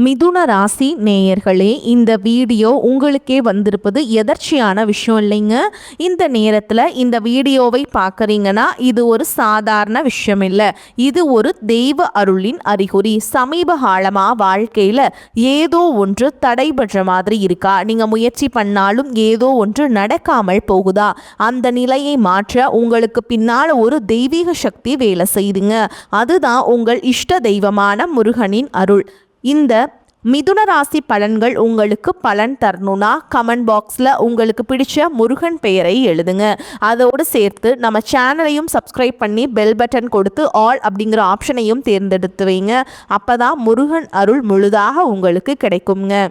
மிதுன ராசி நேயர்களே, இந்த வீடியோ உங்களுக்கே வந்திருப்பது எதர்ச்சியான விஷயம் இல்லைங்க. இந்த நேரத்தில் இந்த வீடியோவை பார்க்குறீங்கன்னா இது ஒரு சாதாரண விஷயம் இல்லை, இது ஒரு தெய்வ அருளின் அறிகுறி. சமீப காலமாக வாழ்க்கையில் ஏதோ ஒன்று தடைபடுற மாதிரி இருக்கா? நீங்கள் முயற்சி பண்ணாலும் ஏதோ ஒன்று நடக்காமல் போகுதா? அந்த நிலையை மாற்ற உங்களுக்கு பின்னால் ஒரு தெய்வீக சக்தி வேலை செய்துங்க. அதுதான் உங்கள் இஷ்ட தெய்வமான முருகனின் அருள். இந்த மிதுன ராசி பலன்கள் உங்களுக்கு பலன் தரணும்னா கமெண்ட் பாக்ஸில் உங்களுக்கு பிடிச்ச முருகன் பெயரை எழுதுங்க. அதோடு சேர்த்து நம்ம சேனலையும் சப்ஸ்கிரைப் பண்ணி பெல் பட்டன் கொடுத்து ஆல் அப்படிங்கிற ஆப்ஷனையும் தேர்ந்தெடுத்து வைங்க. அப்போ தான் முருகன் அருள் முழுதாக உங்களுக்கு கிடைக்குங்க.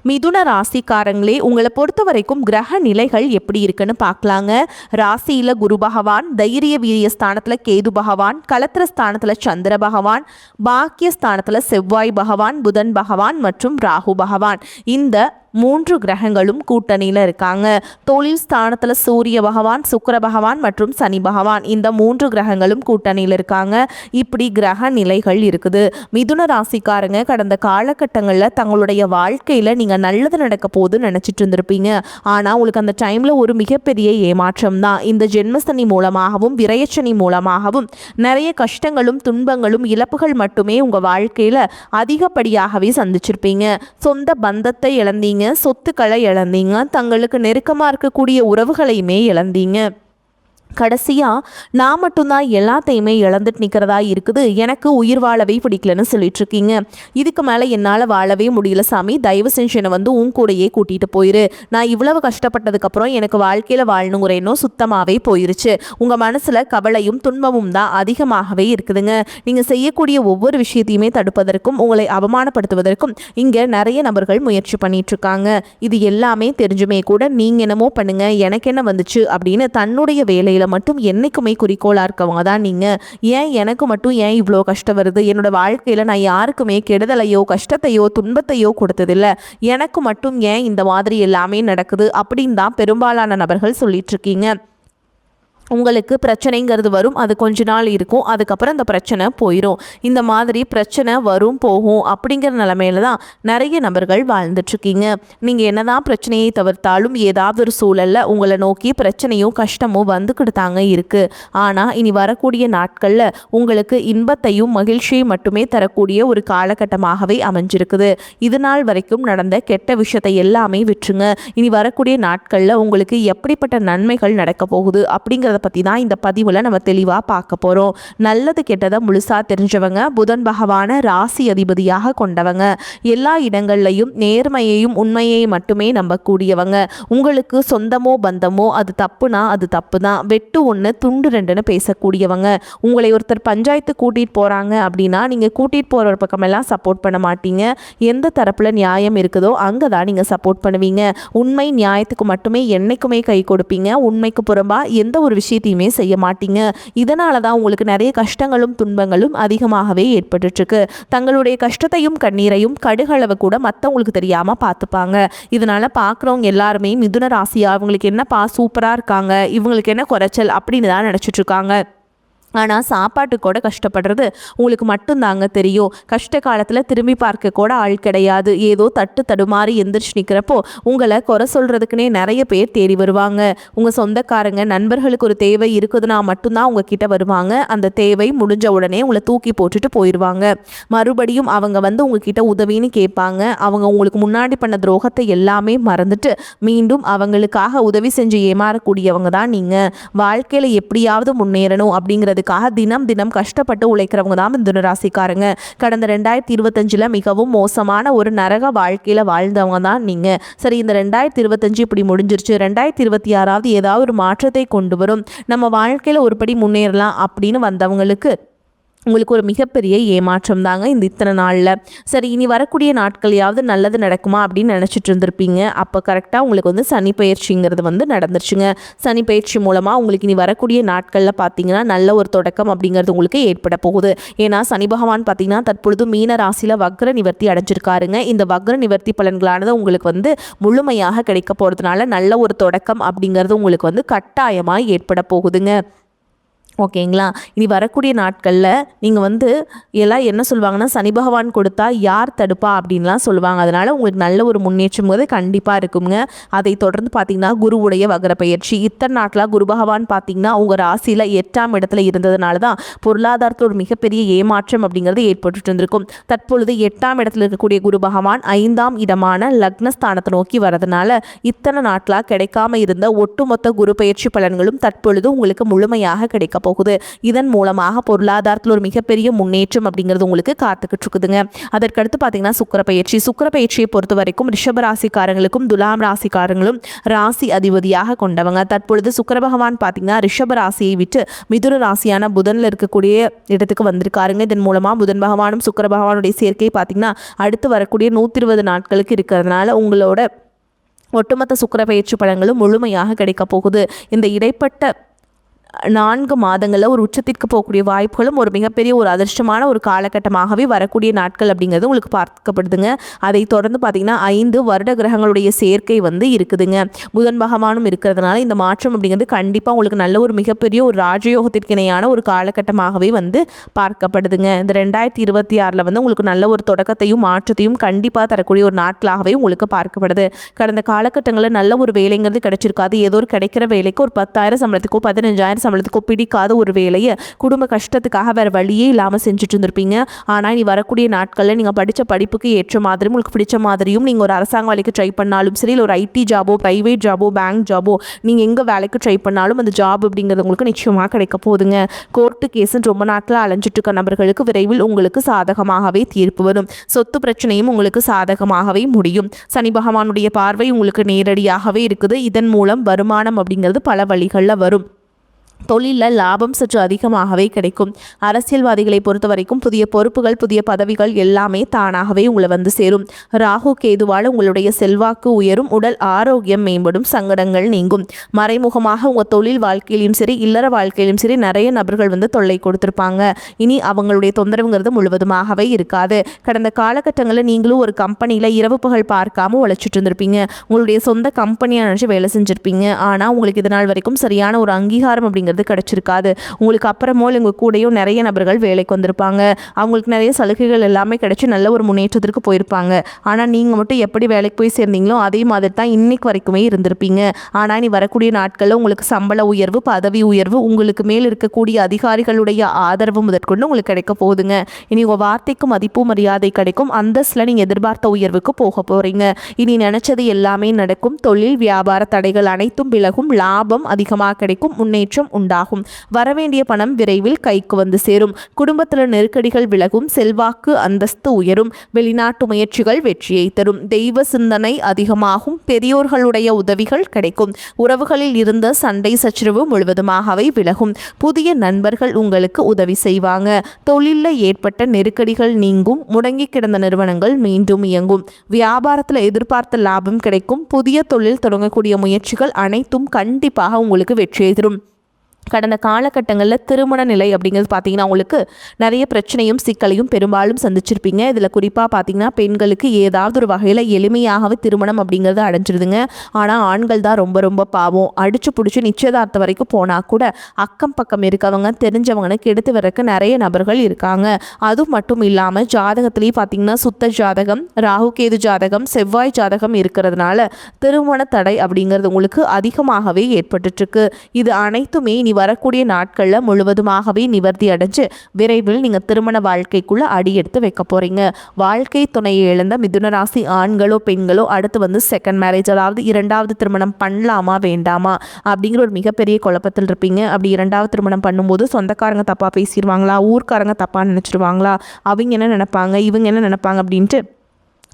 மிதுன ராசிக்காரங்களே, உங்களை பொறுத்த வரைக்கும் கிரக நிலைகள் எப்படி இருக்குன்னு பார்க்கலாங்க. ராசியில் குரு பகவான், தைரிய வீரிய ஸ்தானத்தில் கேது பகவான், கலத்திர ஸ்தானத்தில் சந்திர பகவான், பாக்கிய ஸ்தானத்தில் செவ்வாய் பகவான், புதன் பகவான் மற்றும் ராகு பகவான், இந்த 3 கிரகங்களும் கூட்டணியில் இருக்காங்க. தொழில் ஸ்தானத்தில் சூரிய பகவான், சுக்கிர பகவான் மற்றும் சனி பகவான், இந்த 3 கிரகங்களும் கூட்டணியில் இருக்காங்க. இப்படி கிரக நிலைகள் இருக்குது. மிதுன ராசிக்காரங்க கடந்த காலகட்டங்களில் தங்களுடைய வாழ்க்கையில் நீங்கள் நல்லது நடக்க போது நினச்சிட்டு இருந்திருப்பீங்க. ஆனால் உங்களுக்கு அந்த டைமில் ஒரு மிகப்பெரிய ஏமாற்றம் தான். இந்த ஜென்மசனி மூலமாகவும் விரயச்சனி மூலமாகவும் நிறைய கஷ்டங்களும் துன்பங்களும் இழப்புகள் மட்டுமே உங்கள் வாழ்க்கையில் அதிகப்படியாகவே சந்திச்சிருப்பீங்க. சொந்த பந்தத்தை இழந்தீங்க, சொத்துக்களை இழந்தீங்க, தங்களுக்கு நெருக்கமாக இருக்கக்கூடிய உறவுகளையுமே இழந்தீங்க. கடைசியாக நான் மட்டும்தான் எல்லாத்தையுமே இழந்துட்டு நிற்கிறதா இருக்குது, எனக்கு உயிர் வாழவே பிடிக்கலன்னு சொல்லிட்டு இருக்கீங்க. இதுக்கு மேலே என்னால் வாழவே முடியல சாமி, தயவு செஞ்சு என்னை உன் கூடையே கூட்டிகிட்டு போயிரு. நான் இவ்வளவு கஷ்டப்பட்டதுக்கப்புறம் எனக்கு வாழ்க்கையில் வாழணுங்கிற எண்ணம் சுத்தமாகவே போயிருச்சு. உங்கள் மனசில் கவலையும் துன்பமும் தான் அதிகமாகவே இருக்குதுங்க. நீங்கள் செய்யக்கூடிய ஒவ்வொரு விஷயத்தையுமே தடுப்பதற்கும் உங்களை அவமானப்படுத்துவதற்கும் இங்கே நிறைய நபர்கள் முயற்சி பண்ணிகிட்ருக்காங்க. இது எல்லாமே தெரிஞ்சுமே கூட நீங்கள் என்னமோ பண்ணுங்க, எனக்கு என்ன வந்துச்சு அப்படின்னு தன்னுடைய வேலையில் மட்டும் என்னைக்குமே குறிக்கோளா இருக்கவங்க தான் நீங்க. ஏன் எனக்கு மட்டும் ஏன் இவ்வளோ கஷ்டம் வருது? என்னோட வாழ்க்கையில நான் யாருக்குமே கெடுதலையோ கஷ்டத்தையோ துன்பத்தையோ கொடுத்ததில்லை, எனக்கு மட்டும் ஏன் இந்த மாதிரி எல்லாமே நடக்குது அப்படின்னு தான் பெரும்பாலான நபர்கள் சொல்லிட்டு இருக்கீங்க. உங்களுக்கு பிரச்சனைங்கிறது வரும், அது கொஞ்ச நாள் இருக்கும், அதுக்கப்புறம் அந்த பிரச்சனை போயிடும். இந்த மாதிரி பிரச்சனை வரும் போகும் அப்படிங்கிற நிலைமையில தான் நிறைய நபர்கள் வாழ்ந்துட்டுருக்கீங்க. நீங்கள் என்னதான் பிரச்சனையை தவிர்த்தாலும் ஏதாவது ஒரு சூழலில் உங்களை நோக்கி பிரச்சனையும் கஷ்டமும் வந்துக்கிட்டு தாங்க இருக்குது. ஆனால் இனி வரக்கூடிய நாட்களில் உங்களுக்கு இன்பத்தையும் மகிழ்ச்சியை மட்டுமே தரக்கூடிய ஒரு காலகட்டமாகவே அமைஞ்சிருக்குது. இது நாள் வரைக்கும் நடந்த கெட்ட விஷயத்தை எல்லாமே விட்டுருங்க. இனி வரக்கூடிய நாட்களில் உங்களுக்கு எப்படிப்பட்ட நன்மைகள் நடக்க போகுது அப்படிங்கிற பற்றி தான் இந்த பதிவில் நம்ம தெளிவாக பார்க்க போகிறோம். நல்லது கெட்டதை முழுசாக தெரிஞ்சவங்க, புதன் பகவானை ராசி அதிபதியாக கொண்டவங்க, எல்லா இடங்கள்லையும் நேர்மையையும் உண்மையையும் மட்டுமே நம்பக்கூடியவங்க. உங்களுக்கு சொந்தமோ பந்தமோ அது தப்புனா அது தப்பு தான், வெட்டு ஒன்று துண்டு ரெண்டுன்னு பேசக்கூடியவங்க. உங்களை ஒருத்தர் பஞ்சாயத்து கூட்டிகிட்டு போகிறாங்க அப்படின்னா நீங்கள் கூட்டிகிட்டு போகிற ஒரு பக்கமெல்லாம் சப்போர்ட் பண்ண மாட்டீங்க. எந்த தரப்பில் நியாயம் இருக்குதோ அங்கே தான் நீங்கள் சப்போர்ட் பண்ணுவீங்க. உண்மை நியாயத்துக்கு மட்டுமே என்னைக்குமே கை கொடுப்பீங்க. உண்மைக்கு புறம்பாக எந்த ஒரு விஷயத்தையுமே செய்ய மாட்டீங்க. இதனால தான் உங்களுக்கு நிறைய கஷ்டங்களும் துன்பங்களும் அதிகமாகவே ஏற்பட்டுருக்கு. தங்களுடைய கஷ்டத்தையும் கண்ணீரையும் கடுகளவு கூட மற்றவங்களுக்கு தெரியாமல் பார்த்துப்பாங்க. இதனால பார்க்குறவங்க எல்லாருமே மிதுன ராசியா அவங்களுக்கு என்னப்பா சூப்பராக இருக்காங்க, இவங்களுக்கு என்ன குறைச்சல் அப்படின்னு தான் நினச்சிட்டு இருக்காங்க. ஆனால் சாப்பாட்டு கூட கஷ்டப்படுறது உங்களுக்கு மட்டும்தாங்க தெரியும். கஷ்ட காலத்தில் திரும்பி பார்க்க கூட ஆள் கிடையாது. ஏதோ தட்டு தடுமாறி எந்திரிச்சு நிற்கிறப்போ உங்களை குறை சொல்கிறதுக்குனே நிறைய பேர் தேடி வருவாங்க. உங்கள் சொந்தக்காரங்க நண்பர்களுக்கு ஒரு தேவை இருக்குதுன்னா மட்டும்தான் உங்ககிட்ட வருவாங்க. அந்த தேவை முடிஞ்ச உடனே உங்களை தூக்கி போட்டுட்டு போயிடுவாங்க. மறுபடியும் அவங்க வந்து உங்ககிட்ட உதவின்னு கேட்பாங்க. அவங்க உங்களுக்கு முன்னாடி பண்ண துரோகத்தை எல்லாமே மறந்துட்டு மீண்டும் அவங்களுக்காக உதவி செஞ்சு ஏமாறக்கூடியவங்க தான் நீங்கள். வாழ்க்கையில் எப்படியாவது முன்னேறணும் அப்படிங்கிறது தினம் தினம் கஷ்டப்பட்டு உழைக்கிறவங்க தான் மிதுன ராசிக்காரங்க. கடந்த 2025 மிகவும் மோசமான ஒரு நரக வாழ்க்கையில வாழ்ந்தவங்க தான் நீங்க. சரி, இந்த 2025 இப்படி முடிஞ்சிருச்சு, 2026 ஏதாவது ஒரு மாற்றத்தை கொண்டு வரும், நம்ம வாழ்க்கையில ஒருபடி முன்னேறலாம் அப்படின்னு வந்தவங்களுக்கு உங்களுக்கு ஒரு மிகப்பெரிய ஏமாற்றம் தாங்க இந்த இத்தனை நாளில். சரி, இனி வரக்கூடிய நாட்களையாவது நல்லது நடக்குமா அப்படின்னு நினச்சிட்டு இருந்திருப்பீங்க. அப்போ கரெக்டாக உங்களுக்கு வந்து சனி பயிற்சிங்கிறது வந்து நடந்துருச்சுங்க. சனி பயிற்சி மூலமாக உங்களுக்கு இனி வரக்கூடிய நாட்களில் பார்த்தீங்கன்னா நல்ல ஒரு தொடக்கம் அப்படிங்கிறது உங்களுக்கு ஏற்பட போகுது. ஏன்னா சனி பகவான் பார்த்தீங்கன்னா தற்பொழுது மீன ராசியில் வக்ர நிவர்த்தி அடைஞ்சிருக்காருங்க. இந்த வக்ர நிவர்த்தி பலன்களானது உங்களுக்கு வந்து முழுமையாக கிடைக்க போகிறதுனால நல்ல ஒரு தொடக்கம் அப்படிங்கிறது உங்களுக்கு வந்து கட்டாயமாக ஏற்பட போகுதுங்க. ஓகேங்களா. இனி வரக்கூடிய நாட்களில் நீங்கள் வந்து எல்லாம் என்ன சொல்லுவாங்கன்னா, சனி பகவான் கொடுத்தா யார் தடுப்பா அப்படின்லாம் சொல்லுவாங்க. அதனால் உங்களுக்கு நல்ல ஒரு முன்னேற்றம் போது கண்டிப்பாக இருக்குங்க. அதை தொடர்ந்து பார்த்திங்கன்னா குருவுடைய வக்ர பயிற்சி. இத்தனை நாட்களாக குரு பகவான் பார்த்திங்கன்னா உங்கள் ராசியில் 8ஆம் இடத்துல இருந்ததுனால தான் பொருளாதாரத்தில் ஒரு மிகப்பெரிய ஏமாற்றம் அப்படிங்கிறது ஏற்பட்டு இருந்திருக்கும். தற்பொழுது 8ஆம் இடத்துல இருக்கக்கூடிய குரு பகவான் 5ஆம் இடமான லக்னஸ்தானத்தை நோக்கி வரதுனால இத்தனை நாட்களாக கிடைக்காம இருந்த ஒட்டுமொத்த குரு பயிற்சி பலன்களும் தற்பொழுது உங்களுக்கு முழுமையாக கிடைக்க போகுது. இதன் மூலமாக பொருளாதாரத்தில் ஒரு மிகப்பெரிய முன்னேற்றம் அப்படிங்கிறது உங்களுக்கு காத்துக்கிட்டு இருக்குதுங்க. அதற்கடுத்து பார்த்தீங்கன்னா சுக்கிர பயிற்சியை பொறுத்த வரைக்கும் ரிஷப ராசிக்காரங்களுக்கும் துலாம் ராசிக்காரங்களும் ராசி அதிபதியாக கொண்டவங்க. தற்பொழுது சுக்கிர பகவான் பார்த்தீங்கன்னா ரிஷப ராசியை விட்டு மிதுன ராசியான புதனில் இருக்கக்கூடிய இடத்துக்கு வந்திருக்காருங்க. இதன் மூலமாக புதன் பகவானும் சுக்கிர பகவானுடைய சேர்க்கை பார்த்தீங்கன்னா அடுத்து வரக்கூடிய 120 நாட்களுக்கு இருக்கிறதுனால உங்களோட ஒட்டுமொத்த சுக்கிர பயிற்சி பலன்களும் முழுமையாக கிடைக்க போகுது. இந்த இடைப்பட்ட 4 மாதங்களில் ஒரு உச்சத்திற்கு போகக்கூடிய வாய்ப்புகளும் ஒரு மிகப்பெரிய ஒரு அதிர்ஷ்டமான ஒரு காலகட்டமாகவே வரக்கூடிய நாட்கள் அப்படிங்கிறது உங்களுக்கு பார்க்கப்படுதுங்க. அதை தொடர்ந்து பார்த்திங்கன்னா 5 வருட கிரகங்களுடைய சேர்க்கை வந்து இருக்குதுங்க. புதன் பகவானும் இருக்கிறதுனால இந்த மாற்றம் அப்படிங்கிறது கண்டிப்பாக உங்களுக்கு நல்ல ஒரு மிகப்பெரிய ஒரு ராஜயோகத்திற்கு இணையான ஒரு காலகட்டமாகவே வந்து பார்க்கப்படுதுங்க. இந்த 2026 வந்து உங்களுக்கு நல்ல ஒரு தொடக்கத்தையும் மாற்றத்தையும் கண்டிப்பாக தரக்கூடிய ஒரு நாட்களாகவே உங்களுக்கு பார்க்கப்படுது. கடந்த காலகட்டங்களில் நல்ல ஒரு வேலைங்கிறது கிடைச்சிருக்காது. ஏதோ ஒரு கிடைக்கிற வேலைக்கு ஒரு 10,000 சம்பளத்துக்கோ 15,000 சம்பளத்துக்கோ பிடிக்காத ஒரு வேலையை குடும்ப கஷ்டத்துக்காக வேறு வழியே இல்லாமல் செஞ்சுட்டு இருந்திருப்பீங்க. ஆனால் நீ வரக்கூடிய நாட்களில் நீங்கள் படித்த படிப்புக்கு ஏற்ற மாதிரியும் உங்களுக்கு பிடிச்ச மாதிரியும் நீங்கள் ஒரு அரசாங்க வேலைக்கு ட்ரை பண்ணாலும் சரி, இல்லை ஒரு ஐடி ஜாபோ ப்ரைவேட் ஜாபோ பேங்க் ஜாபோ நீங்கள் எங்கே வேலைக்கு ட்ரை பண்ணாலும் அந்த ஜாப் அப்படிங்கிறது உங்களுக்கு நிச்சயமாக கிடைக்க போகுதுங்க. கோர்ட்டு கேஸுன்னு ரொம்ப நாட்கள் அலைஞ்சிட்டு இருக்க நபர்களுக்கு விரைவில் உங்களுக்கு சாதகமாகவே தீர்ப்பு வரும். சொத்து பிரச்சனையும் உங்களுக்கு சாதகமாகவே முடியும். சனி பகவானுடைய பார்வை உங்களுக்கு நேரடியாகவே இருக்குது. இதன் மூலம் வருமானம் அப்படிங்கிறது பல வழிகளில் வரும். தொழிலில் லாபம் சற்று அதிகமாகவே கிடைக்கும். அரசியல்வாதிகளை பொறுத்த வரைக்கும் புதிய பொறுப்புகள் புதிய பதவிகள் எல்லாமே தானாகவே உங்களை வந்து சேரும். ராகு கேதுவால் உங்களுடைய செல்வாக்கு உயரும். உடல் ஆரோக்கியம் மேம்படும். சங்கடங்கள் நீங்கும். மறைமுகமாக உங்கள் தொழில் வாழ்க்கையிலும் சரி இல்லற வாழ்க்கையிலும் சரி நிறைய நபர்கள் வந்து தொல்லை கொடுத்துருப்பாங்க. இனி அவங்களுடைய தொந்தரவுங்கிறது முழுவதுமாகவே இருக்காது. கடந்த காலகட்டங்களில் நீங்களும் ஒரு கம்பெனியில் இரவு பகல் பார்க்காம உழைச்சிட்டு இருந்திருப்பீங்க. உங்களுடைய சொந்த கம்பெனியை நினச்சி வேலை செஞ்சுருப்பீங்க. ஆனால் உங்களுக்கு இதனால் வரைக்கும் சரியான ஒரு அங்கீகாரம் அப்படிங்கிறது கிடைச்சிருக்காது. உங்களுக்கு அப்புறமோ உங்கள் கூடயும் நிறைய நபர்கள் வேலைக்கு வந்திருப்பாங்க. அவங்களுக்கு நிறைய சலுகைகள் எல்லாமே கிடைச்சி நல்ல ஒரு முன்னேற்றத்திற்கு போயிருப்பாங்க. ஆனால் நீங்கள் மட்டும் எப்படி வேலைக்கு போய் சேர்ந்தீங்களோ அதே மாதிரி தான் இன்னைக்கு வரைக்குமே இருந்திருப்பீங்க. ஆனால் நீ வரக்கூடிய நாட்களில் உங்களுக்கு சம்பள உயர்வு பதவி உயர்வு உங்களுக்கு மேல் இருக்கக்கூடிய அதிகாரிகளுடைய ஆதரவு முதற்கொண்டு உங்களுக்கு கிடைக்க போகுதுங்க. இனி உங்கள் வார்த்தைக்கு மதிப்பு மரியாதை கிடைக்கும். அந்தஸ்தில் நீங்கள் எதிர்பார்த்த உயர்வுக்கு போக போகிறீங்க. இனி நினைச்சது எல்லாமே நடக்கும். தொழில் வியாபார தடைகள் அனைத்தும் விலகும். லாபம் அதிகமாக கிடைக்கும். முன்னேற்றம் உண்டாகும். வரவேண்டிய பணம் விரைவில் கைக்கு வந்து சேரும். குடும்பத்தில் நெருக்கடிகள் விலகும். செல்வாக்கு அந்தஸ்து உயரும். வெளிநாட்டு முயற்சிகள் வெற்றியை தரும். தெய்வ சிந்தனை அதிகமாகும். பெரியோர்களுடைய உதவிகள் கிடைக்கும். உறவுகளில் இருந்த சண்டை சச்சரவு முழுவதுமாகவே விலகும். புதிய நண்பர்கள் உங்களுக்கு உதவி செய்வாங்க. தொழிலில் ஏற்பட்ட நெருக்கடிகள் நீங்கும். முடங்கி கிடந்த நிறுவனங்கள் மீண்டும் இயங்கும். வியாபாரத்தில் எதிர்பார்த்த லாபம் கிடைக்கும். புதிய தொழில் தொடங்கக்கூடிய முயற்சிகள் அனைத்தும் கண்டிப்பாக உங்களுக்கு வெற்றியை தரும். கடந்த காலகட்டங்களில் திருமண நிலை அப்படிங்கிறது பார்த்தீங்கன்னா உங்களுக்கு நிறைய பிரச்சனையும் சிக்கலையும் பெரும்பாலும் சந்திச்சிருப்பீங்க. இதில் குறிப்பாக பார்த்தீங்கன்னா பெண்களுக்கு ஏதாவது ஒரு வகையில் எளிமையாகவே திருமணம் அப்படிங்கிறது அடைஞ்சிருதுங்க. ஆனால் ஆண்கள் தான் ரொம்ப ரொம்ப பாவம். அடிச்சு பிடிச்சி நிச்சயதார்த்தம் வரைக்கும் போனால் கூட அக்கம் பக்கம் இருக்கவங்க தெரிஞ்சவங்கன்னு கெடுத்து வரக்கு நிறைய நபர்கள் இருக்காங்க. அது மட்டும் இல்லாமல் ஜாதகத்திலேயே பார்த்தீங்கன்னா சுத்த ஜாதகம் ராகு கேது ஜாதகம் செவ்வாய் ஜாதகம் இருக்கிறதுனால திருமண தடை அப்படிங்கிறது உங்களுக்கு அதிகமாகவே ஏற்பட்டுருக்கு. இது அனைத்துமே வரக்கூடிய நாட்களில் முழுவதுமாகவே நிவர்த்தி அடைஞ்சு விரைவில் நீங்கள் திருமண வாழ்க்கைக்குள்ள அடி எடுத்து வைக்க போறீங்க. வாழ்க்கை துணையை இழந்த மிதுன ராசி ஆண்களோ பெண்களோ அடுத்து வந்து செகண்ட் மேரேஜ் அதாவது 2வது திருமணம் பண்ணலாமா வேண்டாமா அப்படிங்கிற ஒரு மிகப்பெரிய குழப்பத்தில் இருப்பீங்க. அப்படி 2வது திருமணம் பண்ணும்போது சொந்தக்காரங்க தப்பாக பேசிடுவாங்களா, ஊர்க்காரங்க தப்பாக நினச்சிடுவாங்களா, அவங்க என்ன நினைப்பாங்க இவங்க என்ன நினைப்பாங்க அப்படின்ட்டு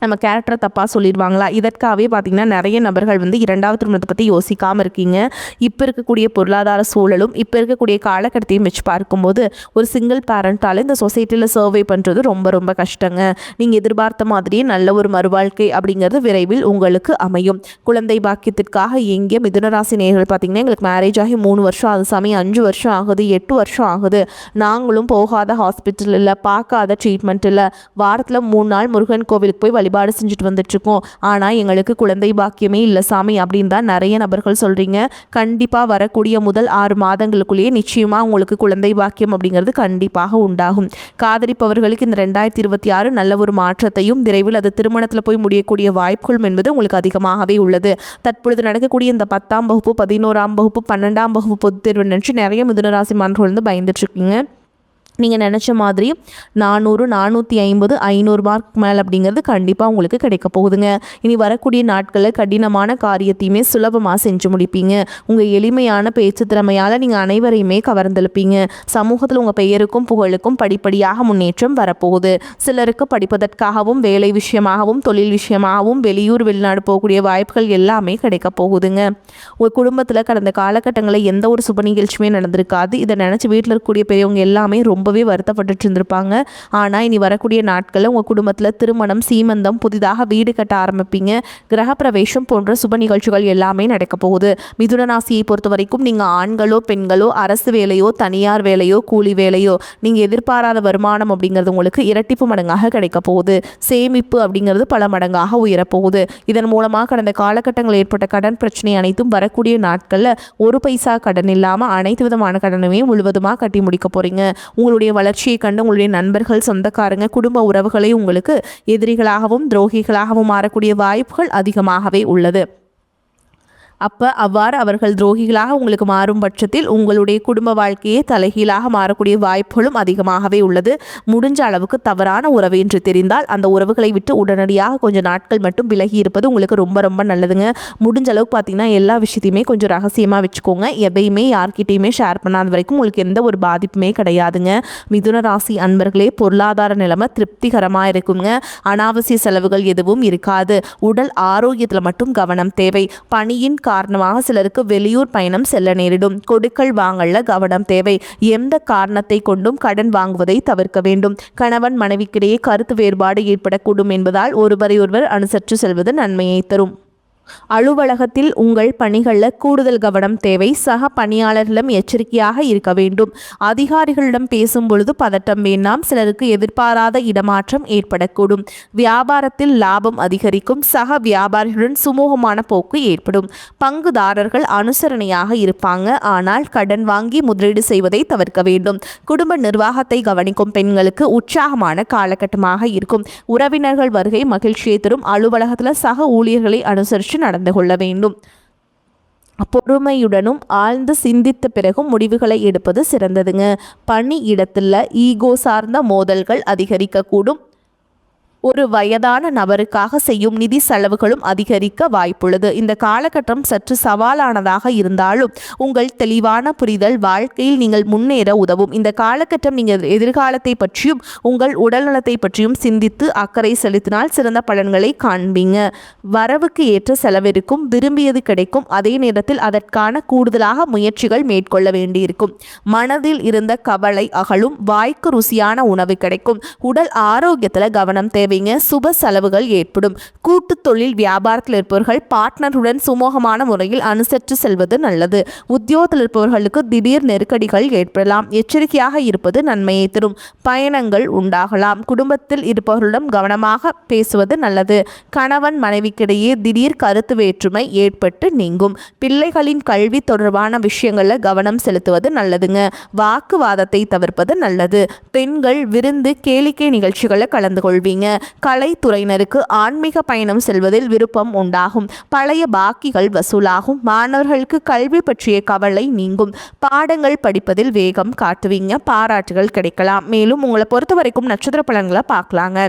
நம்ம கேரக்டரை தப்பாக சொல்லிடுவாங்களா, இதற்காகவே பார்த்திங்கன்னா நிறைய நபர்கள் வந்து 2வது திருமணத்தை பற்றி யோசிக்காமல் இருக்கீங்க. இப்போ இருக்கக்கூடிய பொருளாதார சூழலும் இப்போ இருக்கக்கூடிய காலகட்டத்தையும் வச்சு பார்க்கும்போது ஒரு சிங்கிள் பேரண்ட்டால் இந்த சொசைட்டியில் சர்வே பண்ணுறது ரொம்ப ரொம்ப கஷ்டங்க. நீங்கள் எதிர்பார்த்த மாதிரியே நல்ல ஒரு மறுவாழ்க்கை அப்படிங்கிறது விரைவில் உங்களுக்கு அமையும். குழந்தை பாக்கியத்திற்காக எங்கே மிதுனராசி நேயர்கள் பார்த்திங்கன்னா எங்களுக்கு மேரேஜ் ஆகி 3 வருஷம் அது சமயம் 5 வருஷம் ஆகுது 8 வருஷம் ஆகுது, நாங்களும் போகாத ஹாஸ்பிட்டல் இல்லை பார்க்காத ட்ரீட்மெண்ட் இல்லை, வாரத்தில் 3 நாள் முருகன் கோவிலுக்கு போய் வழிபாடு செஞ்சுட்டு வந்துட்டுருக்கோம், ஆனால் எங்களுக்கு குழந்தை பாக்கியமே இல்லை சாமி அப்படின்னு தான் நிறைய நபர்கள் சொல்கிறீங்க. கண்டிப்பாக வரக்கூடிய முதல் 6 மாதங்களுக்குள்ளேயே நிச்சயமாக உங்களுக்கு குழந்தை பாக்கியம் அப்படிங்கிறது கண்டிப்பாக உண்டாகும். காதலிப்பவர்களுக்கு இந்த 2026 நல்ல ஒரு மாற்றத்தையும் விரைவில் அது திருமணத்தில் போய் முடியக்கூடிய வாய்ப்புகள் என்பது உங்களுக்கு அதிகமாகவே உள்ளது. தற்பொழுது நடக்கக்கூடிய இந்த 10ஆம் வகுப்பு, 11ஆம் வகுப்பு, 12ஆம் வகுப்பு பொதுத் தேர்வு நினச்சி நிறைய மிதுன ராசி மாணவர்கள் வந்து பயந்துட்டுருக்கீங்க. நீங்கள் நினச்ச மாதிரி 400, 450, 500 மார்க் மேல் அப்படிங்கிறது கண்டிப்பாக உங்களுக்கு கிடைக்க போகுதுங்க. இனி வரக்கூடிய நாட்களில் கடினமான காரியத்தையுமே சுலபமாக செஞ்சு முடிப்பீங்க. உங்கள் எளிமையான பேச்சு திறமையால் நீங்கள் அனைவரையுமே கவர்ந்தெழுப்பீங்க. சமூகத்தில் உங்கள் பெயருக்கும் புகழுக்கும் படிப்படியாக முன்னேற்றம் வரப்போகுது. சிலருக்கு படிப்பதற்காகவும் வேலை விஷயமாகவும் தொழில் விஷயமாகவும் வெளியூர் வெளிநாடு போகக்கூடிய வாய்ப்புகள் எல்லாமே கிடைக்க போகுதுங்க. உங்கள் குடும்பத்தில் கடந்த காலகட்டங்களில் எந்த ஒரு சுப நிகழ்ச்சியுமே நடந்திருக்காது. இதை நினச்சி வீட்டில் இருக்கக்கூடிய பெரியவங்க எல்லாமே ரொம்பவே வருத்தப்பட்டு இருந்திருப்பாங்க. ஆனால் இனி வரக்கூடிய நாட்களில் உங்கள் குடும்பத்தில் திருமணம், சீமந்தம், புதிதாக வீடு கட்ட ஆரம்பிப்பீங்க. கிரகப்பிரவேசம் போன்ற சுப நிகழ்ச்சிகள் எல்லாமே நடக்க போகுது. மிதுன ராசியை பொறுத்த வரைக்கும் நீங்கள் ஆண்களோ பெண்களோ அரசு வேலையோ தனியார் வேலையோ கூலி வேலையோ நீங்கள் எதிர்பாராத வருமானம் அப்படிங்கிறது உங்களுக்கு இரட்டிப்பு மடங்காக கிடைக்க போகுது. சேமிப்பு அப்படிங்கிறது பல மடங்காக உயரப்போகுது. இதன் மூலமாக கடந்த காலகட்டங்களில் ஏற்பட்ட கடன் பிரச்சனை அனைத்தும் வரக்கூடிய நாட்களில் ஒரு பைசா கடன் இல்லாமல் அனைத்து விதமான கடனுமே முழுவதுமாக கட்டி முடிக்க போகிறீங்க. உங்களுடைய வளர்ச்சியை கண்டு உங்களுடைய நண்பர்கள், சொந்தக்காரங்க, குடும்ப உறவுகளை உங்களுக்கு எதிரிகளாகவும் துரோகிகளாகவும் மாறக்கூடிய வாய்ப்புகள் அதிகமாகவே உள்ளது. அப்போ அவ்வாறு அவர்கள் துரோகிகளாக உங்களுக்கு மாறும் பட்சத்தில் உங்களுடைய குடும்ப வாழ்க்கையே தலைகீழாக மாறக்கூடிய வாய்ப்புகளும் அதிகமாகவே உள்ளது. முடிஞ்ச அளவுக்கு தவறான உறவு என்று தெரிந்தால் அந்த உறவுகளை விட்டு உடனடியாக கொஞ்சம் நாட்கள் மட்டும் விலகி இருப்பது உங்களுக்கு ரொம்ப ரொம்ப நல்லதுங்க. முடிஞ்ச அளவுக்கு பார்த்தீங்கன்னா எல்லா விஷயத்தையுமே கொஞ்சம் ரகசியமாக வச்சுக்கோங்க. எதையுமே யார்கிட்டையுமே ஷேர் பண்ணாத வரைக்கும் உங்களுக்கு எந்த ஒரு பாதிப்புமே கிடையாதுங்க. மிதுன ராசி அன்பர்களே, பொருளாதார நிலைமை திருப்திகரமாக இருக்குங்க. அனாவசிய செலவுகள் எதுவும் இருக்காது. உடல் ஆரோக்கியத்தில் மட்டும் கவனம் தேவை. பணியின் காரணமாக சிலருக்கு வெளியூர் பயணம் செல்ல நேரிடும். கொடுக்கல் வாங்கல்ல கவனம் தேவை. எந்த காரணத்தை கொண்டும் கடன் வாங்குவதை தவிர்க்க வேண்டும். கணவன் மனைவிக்கிடையே கருத்து வேறுபாடு ஏற்படக்கூடும் என்பதால் ஒருவரை ஒருவர் அனுசரித்து செல்வது நன்மையை தரும். அலுவலகத்தில் உங்கள் பணிகளில் கூடுதல் கவனம் தேவை. சக பணியாளர்களிடம் எச்சரிக்கையாக இருக்க வேண்டும். அதிகாரிகளிடம் பேசும் பொழுது பதட்டம் வேண்டாம். சிலருக்கு எதிர்பாராத இடமாற்றம் ஏற்படக்கூடும். வியாபாரத்தில் லாபம் அதிகரிக்கும். சக வியாபாரிகளுடன் சுமூகமான போக்கு ஏற்படும். பங்குதாரர்கள் அனுசரணையாக இருப்பாங்க. ஆனால் கடன் வாங்கி முதலீடு செய்வதை தவிர்க்க வேண்டும். குடும்ப நிர்வாகத்தை கவனிக்கும் பெண்களுக்கு உற்சாகமான காலகட்டமாக இருக்கும். உறவினர்கள் வருகை மகிழ்ச்சியை தரும். அலுவலகத்தில் சக ஊழியர்களை அனுசரித்து நடந்து கொள்ள வேண்டும். பொறுமையுடனும் ஆழ்ந்து சிந்தித்த பிறகும் முடிவுகளை எடுப்பது சிறந்ததுங்க. பணி இடத்துல ஈகோ சார்ந்த மோதல்கள் அதிகரிக்கக்கூடும். ஒரு வயதான நபருக்காக செய்யும் நிதி செலவுகளும் அதிகரிக்க வாய்ப்புள்ளது. இந்த காலகட்டம் சற்று சவாலானதாக இருந்தாலும் உங்கள் தெளிவான புரிதல் வாழ்க்கையில் நீங்கள் முன்னேற உதவும். இந்த காலகட்டம் நீங்கள் எதிர்காலத்தை பற்றியும் உங்கள் உடல்நலத்தை பற்றியும் சிந்தித்து அக்கறை செலுத்தினால் சிறந்த பலன்களை காண்பீங்க. வரவுக்கு ஏற்ற செலவிருக்கும். விரும்பியது கிடைக்கும். அதே நேரத்தில் அதற்கான கூடுதலாக முயற்சிகள் மேற்கொள்ள வேண்டியிருக்கும். மனதில் இருந்த கவலை அகலும். வாய்க்கு ருசியான உணவு கிடைக்கும். உடல் ஆரோக்கியத்தில் கவனம் தேவை. சுப செலவுகள் ஏற்படும். கூட்டு தொழில் வியாபாரத்தில் இருப்பவர்கள் பார்ட்னருடன் சுமூகமான முறையில் அனுசரித்து செல்வது நல்லது. உத்தியோகத்தில் இருப்பவர்களுக்கு திடீர் நெருக்கடிகள் ஏற்படலாம். எச்சரிக்கையாக இருப்பது நன்மையை தரும். பயணங்கள் உண்டாகலாம். குடும்பத்தில் இருப்பவர்களிடம் கவனமாக பேசுவது நல்லது. கணவன் மனைவிக்கிடையே திடீர் கருத்து வேற்றுமை ஏற்பட்டு நீங்கும். பிள்ளைகளின் கல்வி தொடர்பான விஷயங்களில் கவனம் செலுத்துவது நல்லதுங்க. வாக்குவாதத்தை தவிர்ப்பது நல்லது. பெண்கள் விருந்து கேளிக்கை நிகழ்ச்சிகளில் கலந்து கொள்வீங்க. கலைத்துறையினருக்கு ஆன்மீக பயணம் செல்வதில் விருப்பம் உண்டாகும். பழைய பாக்கிகள் வசூலாகும். மாணவர்களுக்கு கல்வி பற்றிய கவலை நீங்கும். பாடங்கள் படிப்பதில் வேகம் காட்டுவீங்க. பாராட்டுகள் கிடைக்கலாம். மேலும் உங்களை பொறுத்த வரைக்கும் நட்சத்திர பலன்களை பார்க்கலாங்க.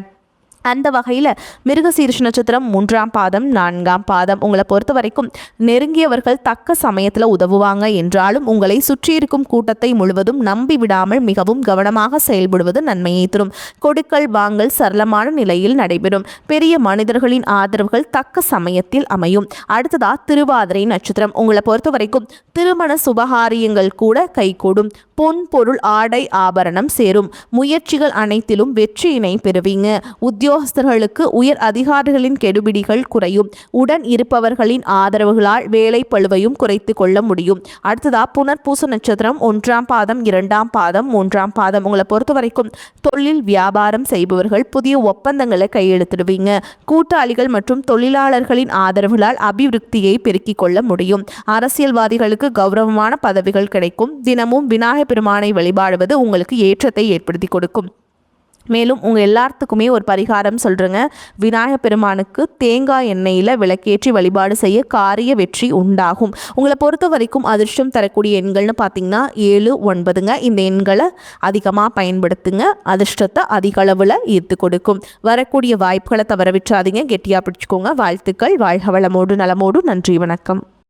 அந்த வகையில் மிருகசீரிஷ நட்சத்திரம் 3ஆம் பாதம் 4ஆம் பாதம் உங்களை பொறுத்த வரைக்கும் நெருங்கியவர்கள் தக்க சமயத்தில் உதவுவாங்க என்றாலும் உங்களை சுற்றியிருக்கும் கூட்டத்தை முழுவதும் நம்பி விடாமல் மிகவும் கவனமாக செயல்படுவது நன்மையை தரும். கொடுக்கல் வாங்கல் சரளமான நிலையில் நடைபெறும். பெரிய மனிதர்களின் ஆதரவுகள் தக்க சமயத்தில் அமையும். அடுத்ததா திருவாதிரை நட்சத்திரம் உங்களை பொறுத்த வரைக்கும் திருமண சுபகாரியங்கள் கூட கைகூடும். பொன் பொருள் ஆடை ஆபரணம் சேரும். முயற்சிகள் அனைத்திலும் வெற்றியினை பெறுவீங்க. உத்தியோக உத்தியோகஸ்தர்களுக்கு உயர் அதிகாரிகளின் கெடுபிடிகள் குறையும். உடன் இருப்பவர்களின் ஆதரவுகளால் வேலை பளுவையும் குறைத்து கொள்ள முடியும். அடுத்ததா புனர்பூச நட்சத்திரம் 1ஆம் பாதம் 2ஆம் பாதம் 3ஆம் பாதம். உங்களை பொறுத்த வரைக்கும் தொழில் வியாபாரம் செய்பவர்கள் புதிய ஒப்பந்தங்களை கையெழுத்திடுவீங்க. கூட்டாளிகள் மற்றும் தொழிலாளர்களின் ஆதரவுகளால் அபிவிருத்தியை பெருக்கிக் கொள்ள முடியும். அரசியல்வாதிகளுக்கு கௌரவமான பதவிகள் கிடைக்கும். தினமும் விநாயகர் பெருமானை வழிபாடுவது உங்களுக்கு ஏற்றத்தை ஏற்படுத்தி கொடுக்கும். மேலும் உங்கள் எல்லாத்துக்குமே ஒரு பரிகாரம் சொல்கிறேங்க. விநாயகர் பெருமானுக்கு தேங்காய் எண்ணெயில் விளக்கேற்றி வழிபாடு செய்ய காரிய வெற்றி உண்டாகும். உங்களை பொறுத்த வரைக்கும் அதிர்ஷ்டம் தரக்கூடிய எண்கள்னு பார்த்தீங்கன்னா 7, 9ங்க. இந்த எண்களை அதிகமாக பயன்படுத்துங்க. அதிர்ஷ்டத்தை அதிக அளவில் ஈர்த்து கொடுக்கும். வரக்கூடிய வாய்ப்புகளை தவற விட்டுறாதீங்க. கெட்டியாக பிடிச்சிக்கோங்க. வாழ்த்துக்கள். வாழ்க வளமோடு நலமோடு. நன்றி, வணக்கம்.